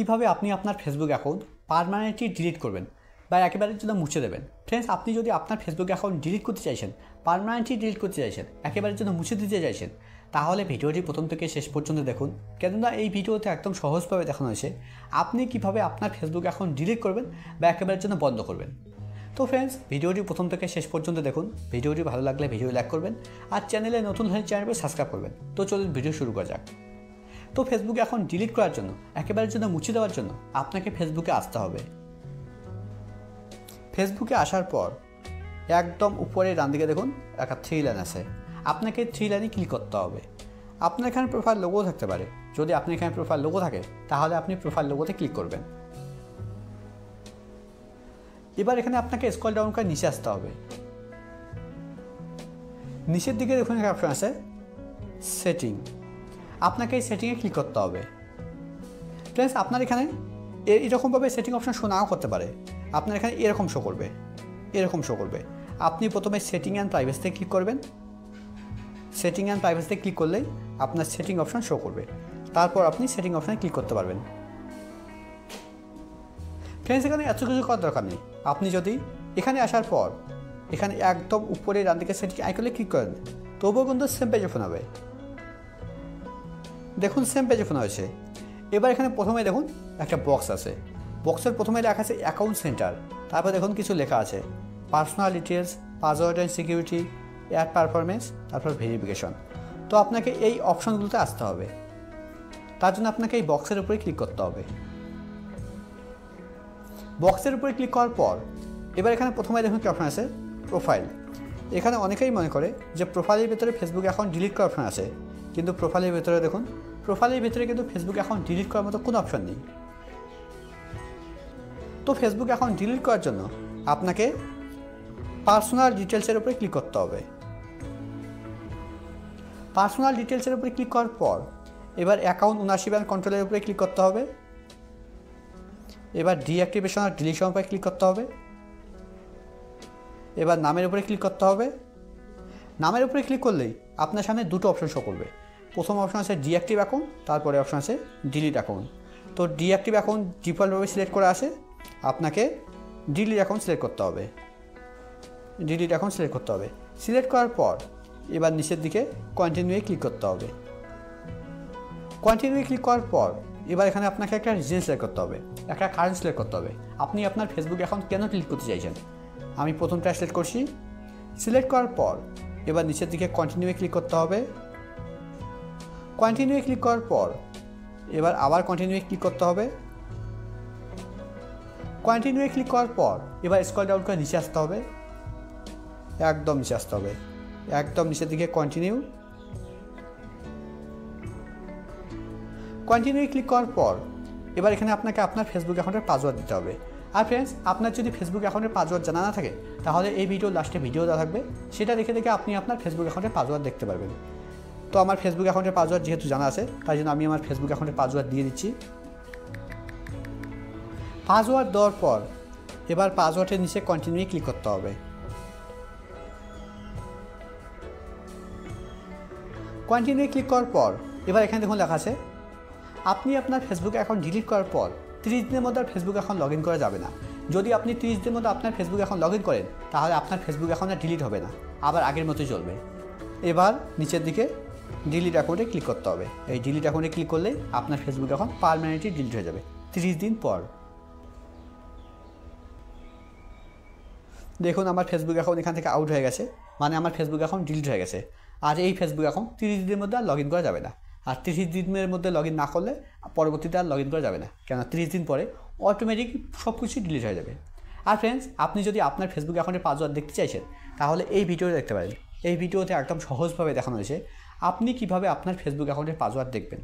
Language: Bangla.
কিভাবে আপনি আপনার ফেসবুক অ্যাকাউন্ট পার্মানেন্টলি ডিলিট করবেন বা একেবারের জন্য মুছে দেবেন। ফ্রেন্ডস, আপনি যদি আপনার ফেসবুক অ্যাকাউন্ট ডিলিট করতে চাইছেন, পার্মানেন্টলি ডিলিট করতে চাইছেন, একেবারের জন্য মুছে দিতে চাইছেন, তাহলে ভিডিওটি প্রথম থেকে শেষ পর্যন্ত দেখুন, কেননা এই ভিডিওতে একদম সহজভাবে দেখানো হয়েছে আপনি কিভাবে আপনার ফেসবুক অ্যাকাউন্ট ডিলিট করবেন বা একেবারের জন্য বন্ধ করবেন। তো ফ্রেন্ডস, ভিডিওটি প্রথম থেকে শেষ পর্যন্ত দেখুন। ভিডিওটি ভালো লাগলে ভিডিও লাইক করবেন আর চ্যানেলে নতুন হলে চ্যানেলটি সাবস্ক্রাইব করবেন। তো চলুন ভিডিও শুরু করা যাক। তো ফেসবুক এখন ডিলিট করার জন্য, একেবারের জন্য মুছে দেওয়ার জন্য আপনাকে ফেসবুকে আসতে হবে। ফেসবুকে আসার পর একদম উপরে ডান দিকে দেখুন একটা 3 লাইন আছে, আপনাকে 3 লাইনে ক্লিক করতে হবে। আপনার এখানে প্রোফাইল লোগো থাকতে পারে, যদি আপনার এখানে প্রোফাইল লোগো থাকে তাহলে আপনি প্রোফাইল লোগোতে ক্লিক করবেন। এবার এখানে আপনাকে স্ক্রল ডাউন করে নিচে আসতে হবে। নিচের দিকে দেখুন একটা অপশন আছে সেটিং, আপনাকে এই সেটিংয়ে ক্লিক করতে হবে। ফ্রেন্ডস, আপনার এখানে এরকমভাবে সেটিং অপশন শো নাও করতে পারে, আপনার এখানে এরকম শো করবে। আপনি প্রথমে সেটিং অ্যান্ড প্রাইভেসিতে ক্লিক করবেন। সেটিং অ্যান্ড প্রাইভেসিতে ক্লিক করলেই আপনার সেটিং অপশন শো করবে, তারপর আপনি সেটিং অপশানে ক্লিক করতে পারবেন। ফ্রেন্ডস, এখানে এত কিছু করার দরকার নেই। আপনি যদি এখানে আসার পর এখানে একদম উপরে ডান দিকে সেটিং আইকনে ক্লিক করেন, তবুও কিন্তু সেম পেজে ফোন হবে। দেখুন সেম পেজে ফোন হয়েছে। এবার এখানে প্রথমে দেখুন একটা বক্স আছে, বক্সের প্রথমে লেখা আছে অ্যাকাউন্ট সেন্টার, তারপর দেখুন কিছু লেখা আছে personal details, password and security, ad performance, তারপর ভেরিফিকেশন। তো আপনাকে এই অপশনগুলোতে আসতে হবে, তার জন্য আপনাকে এই বক্সের উপরে ক্লিক করতে হবে। বক্সের উপরে ক্লিক করার পর এবার এখানে প্রথমে দেখুন কি অপশন আছে প্রোফাইল। এখানে অনেকেই মনে করে যে প্রোফাইলের ভিতরে ফেসবুক অ্যাকাউন্ট ডিলিট করার অপশন আছে, কিন্তু প্রোফাইলের ভিতরে দেখুন, প্রোফাইলের ভিতরে কিন্তু ফেসবুক অ্যাকাউন্ট ডিলিট করার মতো কোনো অপশন নেই। তো ফেসবুক অ্যাকাউন্ট ডিলিট করার জন্য আপনাকে পার্সোনাল ডিটেলসের উপরে ক্লিক করতে হবে। পার্সোনাল ডিটেলসের উপরে ক্লিক করার পর এবার অ্যাকাউন্ট ওনারশিপ অ্যান্ড কন্ট্রোলের উপরে ক্লিক করতে হবে। এবার ডিঅ্যাক্টিভেশন আর ডিলিশন উপরে ক্লিক করতে হবে। এবার নামের উপরে ক্লিক করতে হবে। নামের উপরে ক্লিক করলেই আপনার সামনে দুটো অপশন শো করবে। প্রথম অপশন আছে ডিঅ্যাক্টিভ অ্যাকাউন্ট, তারপরে অপশন আছে ডিলিট অ্যাকাউন্ট। তো ডিঅ্যাক্টিভ অ্যাকাউন্ট ডিফল্টভাবে সিলেক্ট করা আছে, আপনাকে ডিলিট অ্যাকাউন্ট সিলেক্ট করতে হবে। সিলেক্ট করার পর এবার নিচের দিকে কন্টিনিউয়ে ক্লিক করতে হবে। কন্টিনিউয়ে ক্লিক করার পর এবার এখানে আপনাকে একটা রিজন সিলেক্ট করতে হবে, একটা কারেন্ট সিলেক্ট করতে হবে। আপনি আপনার ফেসবুক অ্যাকাউন্ট কেন ডিলিট করতে চাইছেন, আমি প্রথমটা সিলেক্ট করছি। সিলেক্ট করার পর এবার নিচের দিকে কন্টিনিউয়ে ক্লিক করতে হবে। কন্টিনিউয়ে ক্লিক করার পর এবার আবার কন্টিনিউয়ে ক্লিক করতে হবে। কন্টিনিউয়ে ক্লিক করার পর এবার স্ক্রল ডাউন করে নিচে আসতে হবে, একদম নিচে আসতে হবে, একদম নিচের দিকে কন্টিনিউ ক্লিক করার পর এবার এখানে আপনাকে আপনার ফেসবুক অ্যাকাউন্টের পাসওয়ার্ড দিতে হবে। আর ফ্রেন্ডস, আপনার যদি ফেসবুক অ্যাকাউন্টের পাসওয়ার্ড জানা না থাকে তাহলে এই ভিডিওর লাস্টে ভিডিও দেওয়া থাকবে, সেটা দেখে আপনি আপনার ফেসবুক অ্যাকাউন্টের পাসওয়ার্ড দেখতে পারবেন। তো আমার ফেসবুক অ্যাকাউন্টের পাসওয়ার্ড যেহেতু জানা আছে, তাই জন্য আমি আমার ফেসবুক অ্যাকাউন্টের পাসওয়ার্ড দিয়ে দিচ্ছি। পাসওয়ার্ড দেওয়ার পর এবার পাসওয়ার্ডের নিচে কন্টিনিউ ক্লিক করতে হবে। কন্টিনিউ ক্লিক করার পর এবার এখানে দেখুন লেখা আছে আপনি আপনার ফেসবুক অ্যাকাউন্ট ডিলিট করার পর 30 দিনের মধ্যে আর ফেসবুক অ্যাকাউন্ট লগ ইন করা যাবে না। যদি আপনি 30 দিনের মধ্যে আপনার ফেসবুক অ্যাকাউন্ট লগ ইন করেন তাহলে আপনার ফেসবুক অ্যাকাউন্ট আর ডিলিট হবে না, আবার আগের মতোই চলবে। এবার নিচের দিকে ডিলিট অ্যাকাউন্টে ক্লিক করতে হবে। এই ডিলিট অ্যাকাউন্টে ক্লিক করলেই আপনার ফেসবুক অ্যাকাউন্ট পার্মানেন্টলি ডিলিট হয়ে যাবে 30 দিন পর। দেখুন আমার ফেসবুক অ্যাকাউন্ট এখান থেকে আউট হয়ে গেছে, মানে আমার ফেসবুক অ্যাকাউন্ট ডিলিট হয়ে গেছে। আর এই ফেসবুক অ্যাকাউন্ট 30 দিনের মধ্যে আর লগ ইন করা যাবে না। আর 30 দিনের মধ্যে লগ ইন না করলে পরবর্তীতে আর লগ ইন করা যাবে না, কেন 30 দিন পরে অটোমেটিক সব কিছু ডিলিট হয়ে যাবে। আর ফ্রেন্ডস, আপনি যদি আপনার ফেসবুক অ্যাকাউন্টের পাসওয়ার্ড দেখতে চাইছেন তাহলে এই ভিডিওতে দেখতে পারেন। এই ভিডিওতে একদম সহজভাবে দেখানো হয়েছে আপনি কীভাবে আপনার ফেসবুক অ্যাকাউন্টের পাসওয়ার্ড দেখবেন।